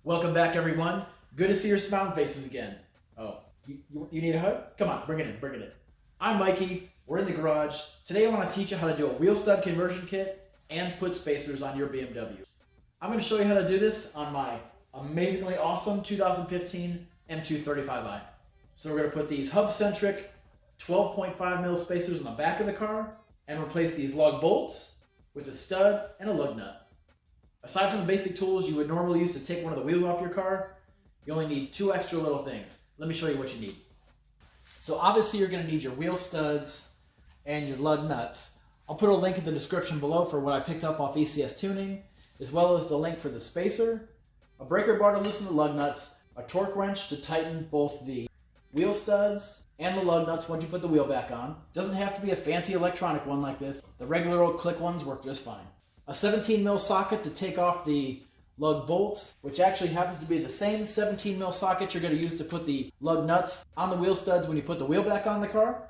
Welcome back, everyone. Good to see your smiling faces again. Oh, you need a hug? Come on, bring it in, bring it in. I'm Mikey. We're in the garage. Today I want to teach you how to do a wheel stud conversion kit and put spacers on your BMW. I'm going to show you how to do this on my amazingly awesome 2015 M235i. So we're going to put these hub-centric 12.5 mil spacers on the back of the car and replace these lug bolts with a stud and a lug nut. Aside from the basic tools you would normally use to take one of the wheels off your car, you only need two extra little things. Let me show you what you need. So obviously you're going to need your wheel studs and your lug nuts. I'll put a link in the description below for what I picked up off ECS Tuning, as well as the link for the spacer, a breaker bar to loosen the lug nuts, a torque wrench to tighten both the wheel studs and the lug nuts once you put the wheel back on. Doesn't have to be a fancy electronic one like this. The regular old click ones work just fine. A 17 mil socket to take off the lug bolts, which actually happens to be the same 17 mil socket you're going to use to put the lug nuts on the wheel studs when you put the wheel back on the car.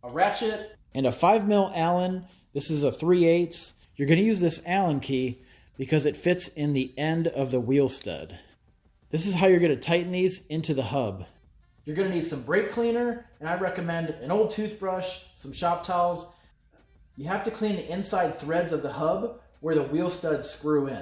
A ratchet. And a 5 mil Allen. This is a 3/8. You're going to use this Allen key because it fits in the end of the wheel stud. This is how you're going to tighten these into the hub. You're going to need some brake cleaner, and I recommend an old toothbrush, some shop towels. You have to clean the inside threads of the hub where the wheel studs screw in.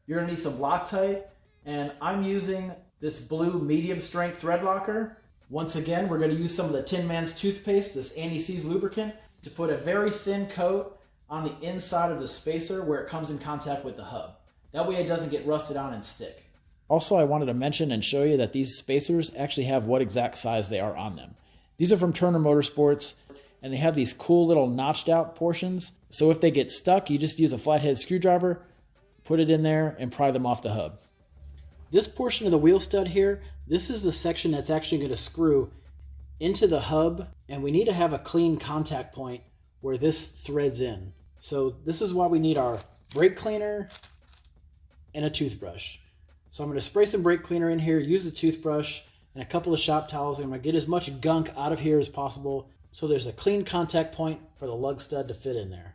You're going to need some Loctite, and I'm using this blue medium strength thread locker. Once again, we're going to use some of the Tin Man's toothpaste, this anti-seize lubricant, to put a very thin coat on the inside of the spacer where it comes in contact with the hub. That way it doesn't get rusted on and stick. Also, I wanted to mention and show you that these spacers actually have what exact size they are on them. These are from Turner Motorsports, and they have these cool little notched out portions. So if they get stuck, you just use a flathead screwdriver, put it in there, and pry them off the hub. This portion of the wheel stud here, this is the section that's actually going to screw into the hub, and we need to have a clean contact point where this threads in. So this is why we need our brake cleaner and a toothbrush. So I'm going to spray some brake cleaner in here, use a toothbrush, and a couple of shop towels. I'm going to get as much gunk out of here as possible so there's a clean contact point for the lug stud to fit in there.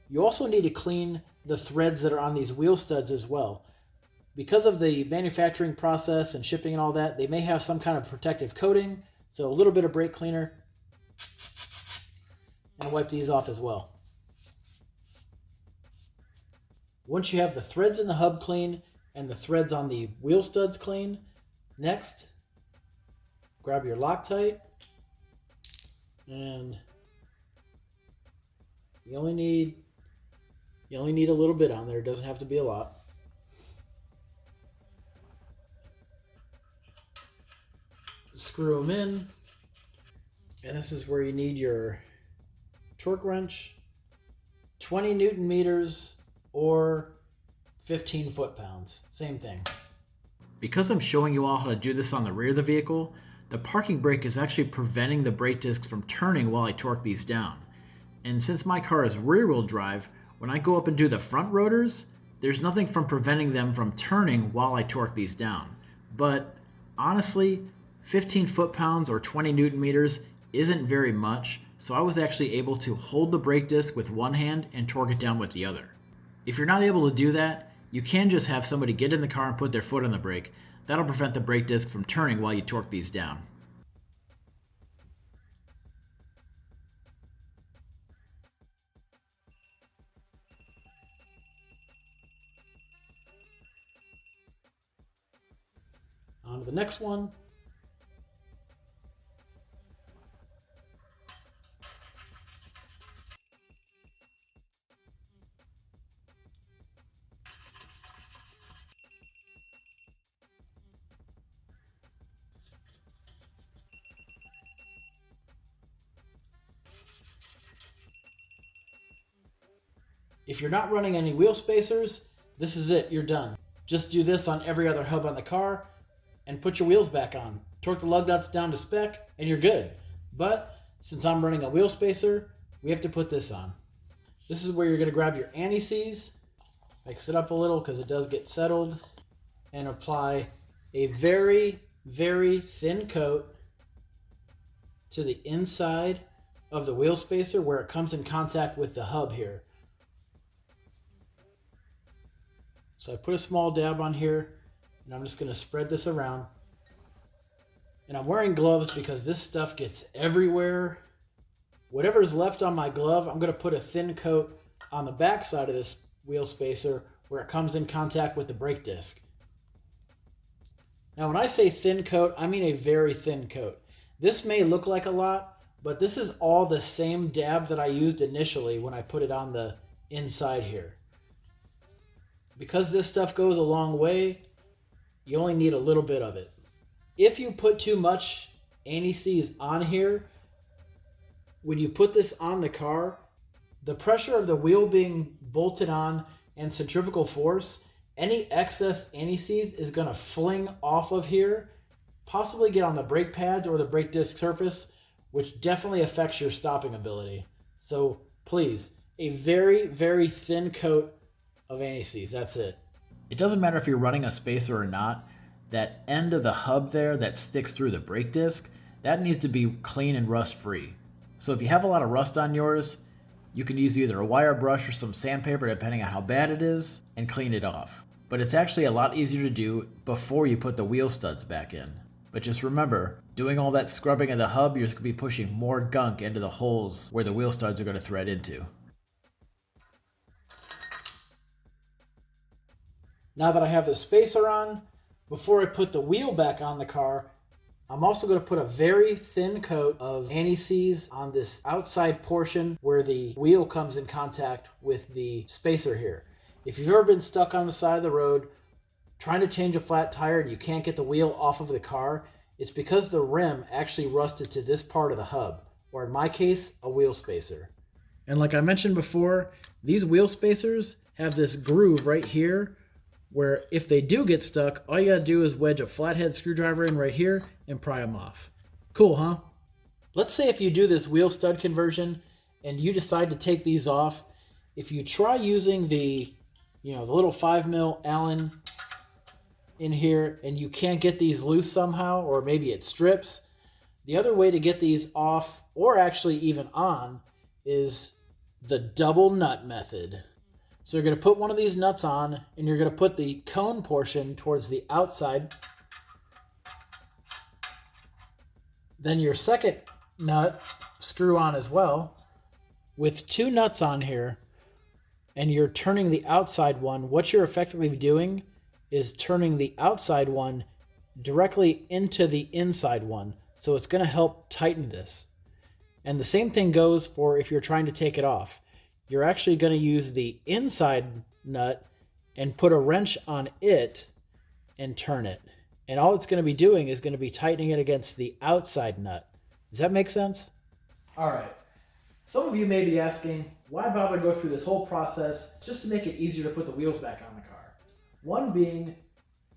You also need to clean the threads that are on these wheel studs as well. Because of the manufacturing process and shipping and all that, they may have some kind of protective coating, so a little bit of brake cleaner, and wipe these off as well. Once you have the threads in the hub clean and the threads on the wheel studs clean, next, grab your Loctite, and you only need a little bit on there. It doesn't have to be a lot. Screw them in, and this is where you need your torque wrench, 20 Newton meters or 15 foot-pounds, same thing. Because I'm showing you all how to do this on the rear of the vehicle, the parking brake is actually preventing the brake discs from turning while I torque these down. And since my car is rear-wheel drive, when I go up and do the front rotors, there's nothing from preventing them from turning while I torque these down. But honestly, 15 foot-pounds or 20 Newton meters isn't very much, so I was actually able to hold the brake disc with one hand and torque it down with the other. If you're not able to do that, you can just have somebody get in the car and put their foot on the brake. That'll prevent the brake disc from turning while you torque these down. On to the next one. If you're not running any wheel spacers, this is it, you're done. Just do this on every other hub on the car and put your wheels back on. Torque the lug nuts down to spec and you're good. But since I'm running a wheel spacer, we have to put this on. This is where you're going to grab your anti-seize, mix it up a little because it does get settled, and apply a very, very thin coat to the inside of the wheel spacer where it comes in contact with the hub here. So I put a small dab on here, and I'm just going to spread this around. And I'm wearing gloves because this stuff gets everywhere. Whatever's left on my glove, I'm going to put a thin coat on the back side of this wheel spacer where it comes in contact with the brake disc. Now when I say thin coat, I mean a very thin coat. This may look like a lot, but this is all the same dab that I used initially when I put it on the inside here. Because this stuff goes a long way, you only need a little bit of it. If you put too much anti-seize on here, when you put this on the car, the pressure of the wheel being bolted on and centrifugal force, any excess anti-seize is going to fling off of here, possibly get on the brake pads or the brake disc surface, which definitely affects your stopping ability. So please, a very, very thin coat of anti-seize. That's it. It doesn't matter if you're running a spacer or not. That end of the hub there that sticks through the brake disc, that needs to be clean and rust free. So if you have a lot of rust on yours, you can use either a wire brush or some sandpaper depending on how bad it is and clean it off. But it's actually a lot easier to do before you put the wheel studs back in. But just remember, doing all that scrubbing of the hub, you're just going to be pushing more gunk into the holes where the wheel studs are going to thread into. Now that I have the spacer on, before I put the wheel back on the car, I'm also going to put a very thin coat of anti-seize on this outside portion where the wheel comes in contact with the spacer here. If you've ever been stuck on the side of the road trying to change a flat tire and you can't get the wheel off of the car, it's because the rim actually rusted to this part of the hub, or in my case, a wheel spacer. And like I mentioned before, these wheel spacers have this groove right here where if they do get stuck, all you gotta do is wedge a flathead screwdriver in right here and pry them off. Cool, huh? Let's say if you do this wheel stud conversion and you decide to take these off, if you try using the little 5mm Allen in here and you can't get these loose somehow, or maybe it strips, the other way to get these off, or actually even on, is the double nut method. So you're going to put one of these nuts on, and you're going to put the cone portion towards the outside. Then your second nut, screw on as well. With two nuts on here, and you're turning the outside one, what you're effectively doing is turning the outside one directly into the inside one. So it's going to help tighten this. And the same thing goes for if you're trying to take it off. You're actually going to use the inside nut and put a wrench on it and turn it. And all it's going to be doing is going to be tightening it against the outside nut. Does that make sense? All right. Some of you may be asking, why bother go through this whole process just to make it easier to put the wheels back on the car? One being,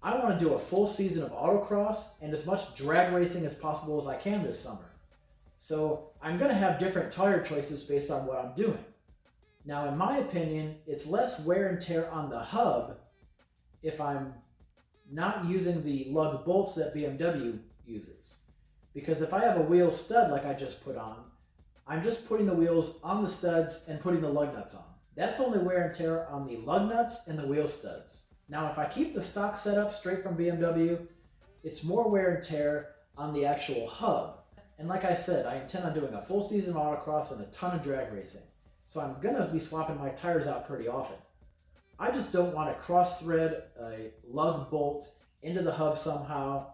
I want to do a full season of autocross and as much drag racing as possible as I can this summer. So I'm going to have different tire choices based on what I'm doing. Now, in my opinion, it's less wear and tear on the hub if I'm not using the lug bolts that BMW uses. Because if I have a wheel stud like I just put on, I'm just putting the wheels on the studs and putting the lug nuts on. That's only wear and tear on the lug nuts and the wheel studs. Now, if I keep the stock setup straight from BMW, it's more wear and tear on the actual hub. And like I said, I intend on doing a full season of autocross and a ton of drag racing. So I'm going to be swapping my tires out pretty often. I just don't want to cross-thread a lug bolt into the hub somehow,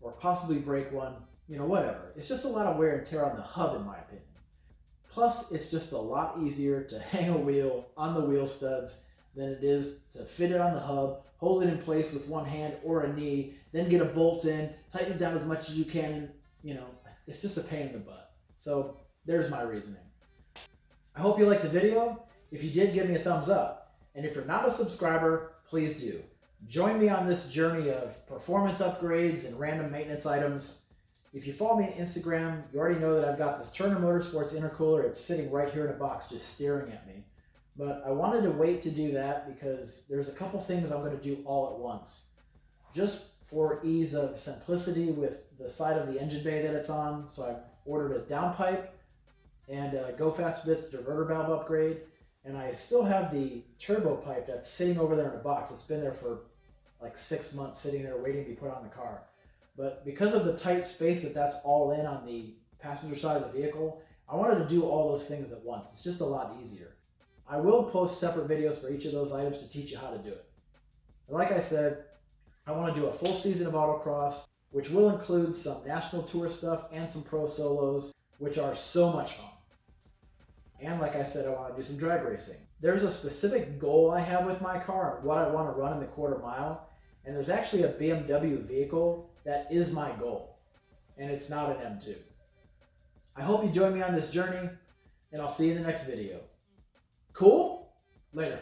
or possibly break one, whatever. It's just a lot of wear and tear on the hub in my opinion. Plus, it's just a lot easier to hang a wheel on the wheel studs than it is to fit it on the hub, hold it in place with one hand or a knee, then get a bolt in, tighten it down as much as you can. It's just a pain in the butt. So there's my reasoning. I hope you liked the video. If you did, give me a thumbs up. And if you're not a subscriber, please do. Join me on this journey of performance upgrades and random maintenance items. If you follow me on Instagram, you already know that I've got this Turner Motorsports intercooler. It's sitting right here in a box just staring at me. But I wanted to wait to do that because there's a couple things I'm going to do all at once. Just for ease of simplicity with the side of the engine bay that it's on. So I've ordered a downpipe and Go Fast Bits diverter valve upgrade. And I still have the turbo pipe that's sitting over there in a box. It's been there for like 6 months, sitting there waiting to be put on the car. But because of the tight space that's all in on the passenger side of the vehicle, I wanted to do all those things at once. It's just a lot easier. I will post separate videos for each of those items to teach you how to do it. And like I said, I want to do a full season of autocross, which will include some national tour stuff and some pro solos, which are so much fun. And like I said, I want to do some drag racing. There's a specific goal I have with my car and what I want to run in the quarter mile. And there's actually a BMW vehicle that is my goal. And it's not an M2. I hope you join me on this journey, and I'll see you in the next video. Cool? Later.